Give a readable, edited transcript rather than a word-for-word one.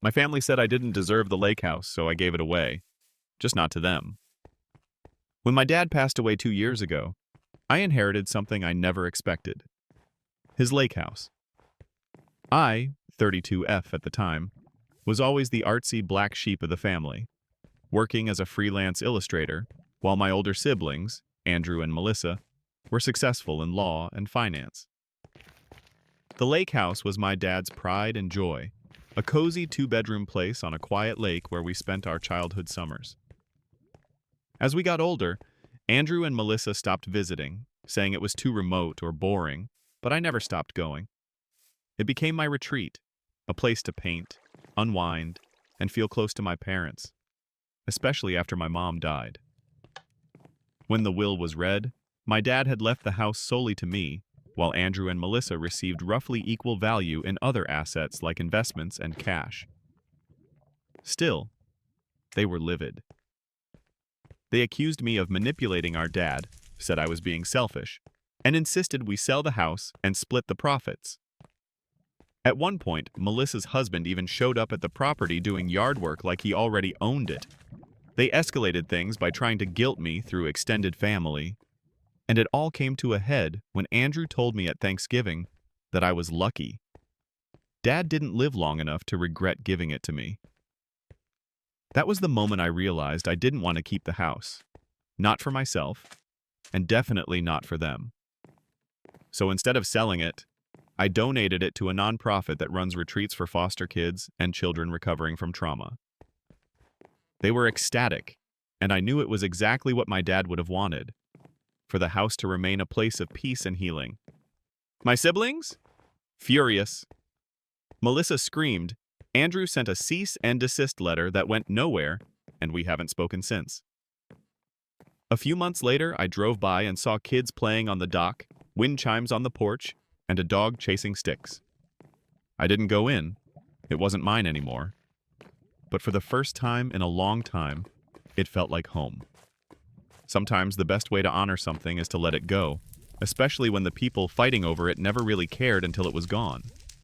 My family said I didn't deserve the lake house, so I gave it away, just not to them. When my dad passed away 2 years ago, I inherited something I never expected. His lake house. I, 32F at the time, was always the artsy black sheep of the family, working as a freelance illustrator, while my older siblings, Andrew and Melissa, were successful in law and finance. The lake house was my dad's pride and joy, a cozy two-bedroom place on a quiet lake where we spent our childhood summers. As we got older, Andrew and Melissa stopped visiting, saying it was too remote or boring, but I never stopped going. It became my retreat, a place to paint, unwind, and feel close to my parents, especially after my mom died. When the will was read, my dad had left the house solely to me, while Andrew and Melissa received roughly equal value in other assets like investments and cash. Still, they were livid. They accused me of manipulating our dad, said I was being selfish, and insisted we sell the house and split the profits. At one point, Melissa's husband even showed up at the property doing yard work like he already owned it. They escalated things by trying to guilt me through extended family, and it all came to a head when Andrew told me at Thanksgiving that I was lucky. Dad didn't live long enough to regret giving it to me. That was the moment I realized I didn't want to keep the house. Not for myself, and definitely not for them. So instead of selling it, I donated it to a nonprofit that runs retreats for foster kids and children recovering from trauma. They were ecstatic, and I knew it was exactly what my dad would have wanted, for the house to remain a place of peace and healing. My siblings? Furious. Melissa screamed. Andrew sent a cease and desist letter that went nowhere, and we haven't spoken since. A few months later, I drove by and saw kids playing on the dock, wind chimes on the porch, and a dog chasing sticks. I didn't go in. It wasn't mine anymore. But for the first time in a long time, it felt like home. Sometimes the best way to honor something is to let it go, especially when the people fighting over it never really cared until it was gone.